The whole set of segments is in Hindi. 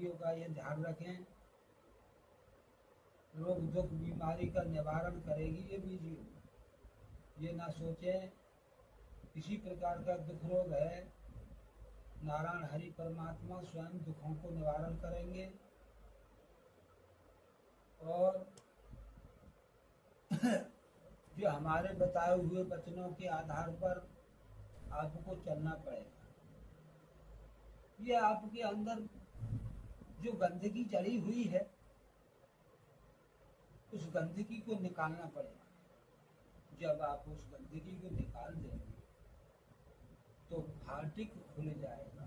का ये ध्यान रखें, रोग दुख बीमारी का निवारण करेगी ये बीज योग। ये ना सोचें किसी प्रकार का दुख रोग है, नारायण हरि परमात्मा स्वयं दुखों को निवारण करेंगे और जो हमारे बताए हुए वचनों के आधार पर आपको चलना पड़ेगा। ये आपके अंदर जो गंदगी जड़ी हुई है उस गंदगी को निकालना पड़ेगा। जब आप उस गंदगी को निकाल देंगे तो फाटक खुल जाएगा।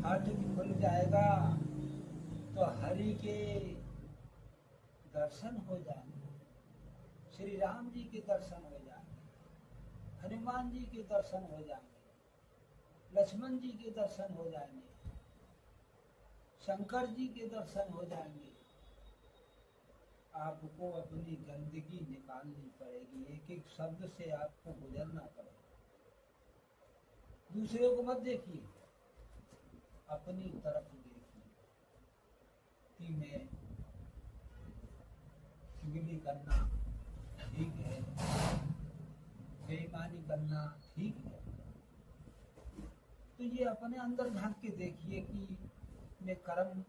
फाटक खुल जाएगा तो हरि के दर्शन हो जाएंगे, श्री राम जी के दर्शन हो जाएंगे, हनुमान जी के दर्शन हो जाएंगे, लक्ष्मण जी के दर्शन हो जाएंगे, शंकर जी के दर्शन हो जाएंगे। आपको अपनी गंदगी निकालनी पड़ेगी, एक एक शब्द से आपको गुजरना पड़ेगा। दूसरे को मत देखिए, अपनी तरफ देखिए कि मैं चुगली करना ठीक है, बेईमानी करना ठीक है। तो ये अपने अंदर झांक के देखिए कि मैं कर्म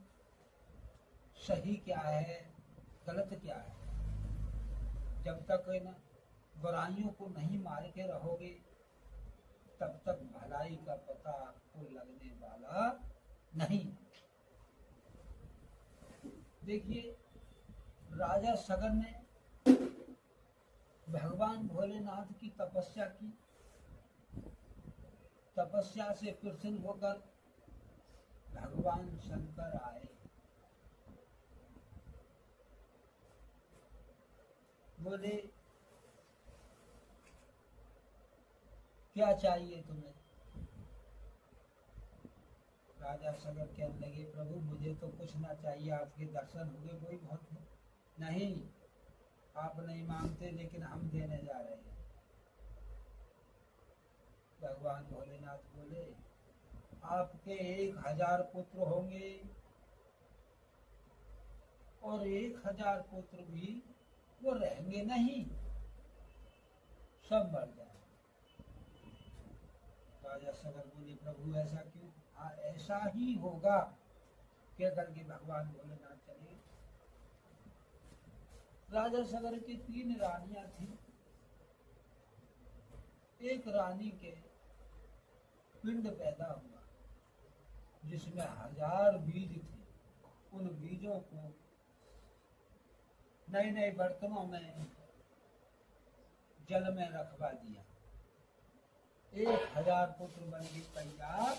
सही क्या है, गलत क्या है। जब तक ना बुराइयों को नहीं मार के रहोगे तब तक भलाई का पता आपको लगने वाला नहीं। देखिए राजा सगर ने भगवान भोलेनाथ की तपस्या की, तपस्या से प्रसन्न होकर भगवान शंकर आए। बोले क्या चाहिए तुम्हें? राजा सगर कहने लगे प्रभु मुझे तो कुछ ना चाहिए, आपके दर्शन हुए वही बहुत है। नहीं, आप नहीं मांगते लेकिन हम देने जा रहे हैं। भगवान भोलेनाथ बोले आपके 1000 पुत्र होंगे और 1000 पुत्र भी वो रहेंगे नहीं, सब मर जाए। राजा सगर बोले प्रभु ऐसा क्यों? हाँ ऐसा ही होगा, कह करके भगवान भोलेनाथ चले। राजा सगर की 3 रानियां थी। एक रानी के पिंड पैदा हुआ जिसमें 1000 बीज थे। उन बीजों को नए नए बर्तनों में जल में रखवा दिया। 1000 पुत्र बन के तैयार।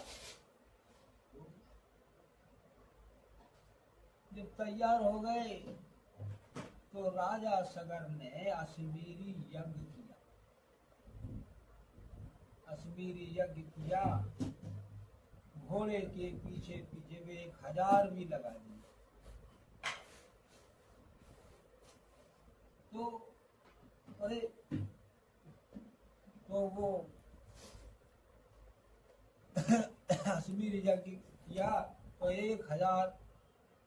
जब तैयार हो गए तो राजा सगर ने अश्मीरी यज्ञ किया। अश्मीरी यज्ञ किया, घोड़े के पीछे पीछे वे 1000 भी लगा दिए। तो अरे तो वो अश्मीरी यज्ञ किया तो 1000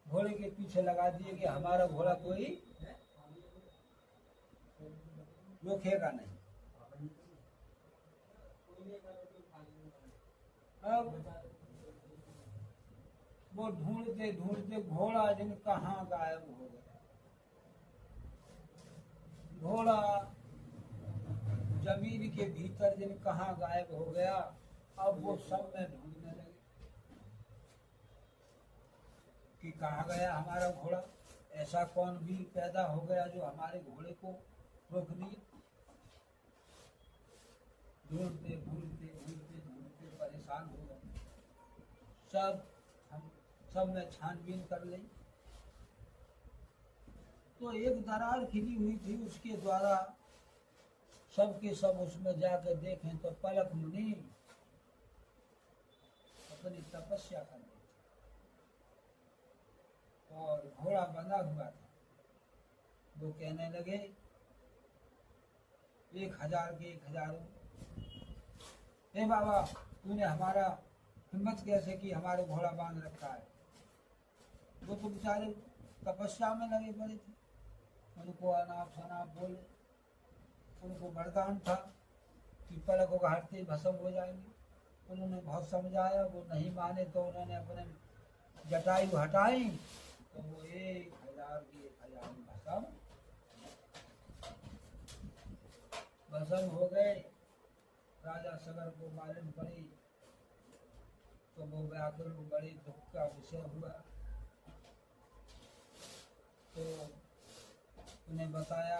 घोड़े के पीछे लगा दिए कि हमारा घोड़ा कोई रोकेगा नहीं। अब वो ढूंढते ढूंढते घोड़ा जिन कहाँ गायब हो गया। घोड़ा जमीन के भीतर जिन कहाँ गायब हो गया। अब वो सब में ढूंढने लगे कि कहाँ गया हमारा घोड़ा। ऐसा कौन भी पैदा हो गया जो हमारे घोड़े को रोक दिए। ढूंढते ढूंढते ढूंढते ढूंढते परेशान हो गए। सब में छानबीन कर ली तो एक दरार खिली हुई थी, उसके द्वारा सबके सब उसमें जाकर देखें तो पलक मुनि अपनी तपस्या कर रहे थे और घोड़ा बंधा हुआ था। वो कहने लगे 1000 के 1000 हे बाबा तूने हमारा हिम्मत कैसे की, हमारे घोड़ा बांध रखा है। वो तो बेचारे तपस्या में लगे पड़े थे, उनको अनाप शनाप बोले, उनको वरदान था कि पलक उघाड़ते ही भस्म हो जाएंगे। उन्होंने बहुत समझाया, वो नहीं माने तो उन्होंने अपने जटायु हटाई तो वो 1000 की 1000 भस्म हो गए। राजा सगर को मालूम पड़ी तो वो व्याकुल बड़े दुख का विषय हुआ। तो उन्हें बताया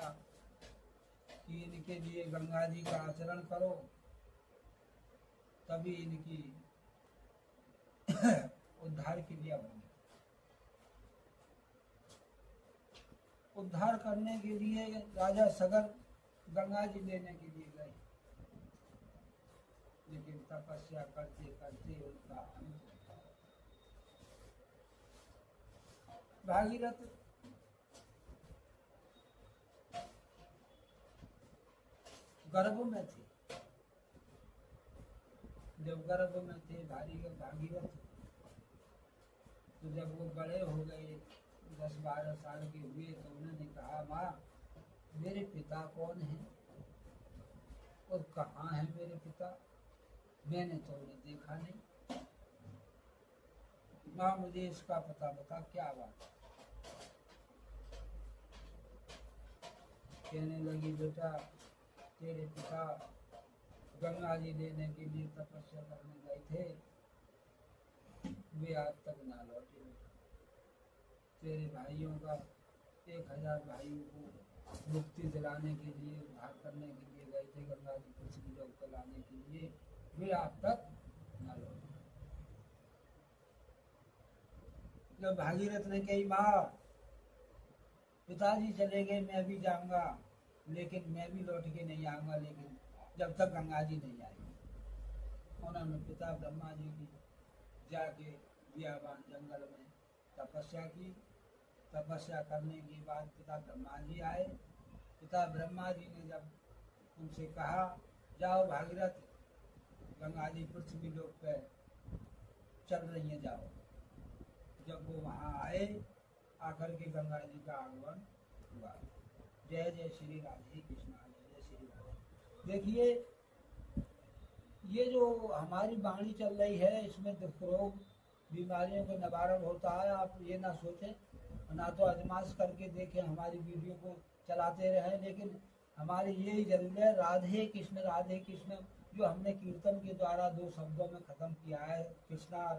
कि इनके लिए गंगा जी का आचरण करो, तभी इनकी उद्धार क्रिया होगी। उद्धार करने के लिए राजा सगर गंगा जी लेने के लिए गए, लेकिन तपस्या करते करते उनका अंत था। भागीरथ गर्भ में थे, जब गर्भ में थे भागीरथ, तो जब वो बड़े हो गए 10-12 साल के हुए तो उन्होंने कहा, माँ मेरे पिता कौन है और कहाँ है मेरे पिता, मैंने तो उन्हें देखा नहीं। माँ मुझे इसका पता बता, क्या बात। कहने लगी, बेटा तेरे पिता गंगा जी लेने के लिए तपस्या करने गए थे, वे आज तक ना लौटे। तेरे भाइयों का 1000 भाइयों को मुक्ति दिलाने के लिए, उद्धार करने के लिए गए थे गंगा जी पृथ्वी लोक को लाने के लिए, वे आज तक ना लौटे। जब भागीरथ ने कही, माँ पिताजी चले गए, मैं भी जाऊंगा, लेकिन मैं भी लौट के नहीं आऊंगा, लेकिन जब तक गंगा जी नहीं आएगी। उन्होंने पिता ब्रह्मा जी की जाके बियाबान जंगल में तपस्या की। तपस्या करने के बाद पिता ब्रह्मा जी आए। पिता ब्रह्मा जी ने जब उनसे कहा, जाओ भागीरथ, गंगा जी पृथ्वी लोक पे चल रही हैं, जाओ। जब वो वहाँ आए, आकर के गंगा जी का आगमन हुआ। जय जय श्री राधे कृष्णा, जय जय श्री राधे। देखिए, ये जो हमारी वाणी चल रही है, इसमें दुख रोग बीमारियों का निवारण होता है। आप ये ना सोचें, ना तो आजमाइश करके देखें, हमारी वीडियो को चलाते रहें, लेकिन हमारी यही जरूर है, राधे कृष्ण जो हमने कीर्तन के द्वारा 2 शब्दों में खत्म किया है, कृष्णा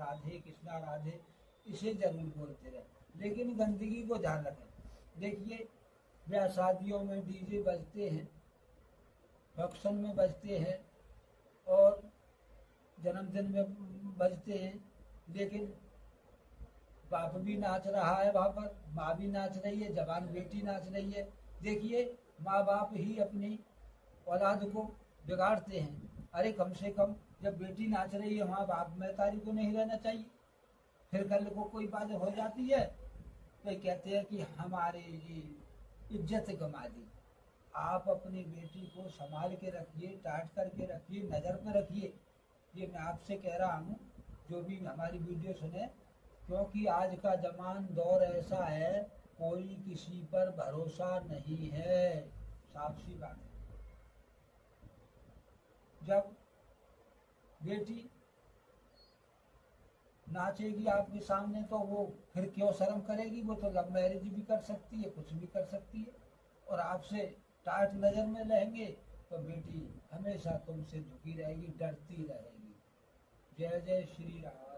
राधे, इसे जरूर बोलते रहे, लेकिन गंदगी को ध्यान रखें। देखिए, ब्याह शादियों में डीजे बजते हैं, फंक्शन में बजते हैं और जन्मदिन में बजते हैं, लेकिन बाप भी नाच रहा है वहाँ पर, माँ भी नाच रही है, जवान बेटी नाच रही है। देखिए, माँ बाप ही अपनी औलाद को बिगाड़ते हैं। अरे कम से कम जब बेटी नाच रही है वहाँ बाप महतारी को नहीं रहना चाहिए। फिर कल को कोई बात हो जाती है तो कहते हैं कि हमारे ये इज्जत गंवा दी। आप अपनी बेटी को संभाल के रखिए, टाट करके रखिए, नज़र में रखिए। ये मैं आपसे कह रहा हूँ, जो भी हमारी वीडियो सुने, क्योंकि आज का जमान दौर ऐसा है, कोई किसी पर भरोसा नहीं है, साफ सी बात है। जब बेटी नाचेगी आपके सामने तो वो फिर क्यों शर्म करेगी, वो तो लव मैरिज भी कर सकती है, कुछ भी कर सकती है, और आपसे टाट नजर में रहेंगे तो बेटी हमेशा तुमसे झुकी रहेगी, डरती रहेगी। जय जय श्री राम।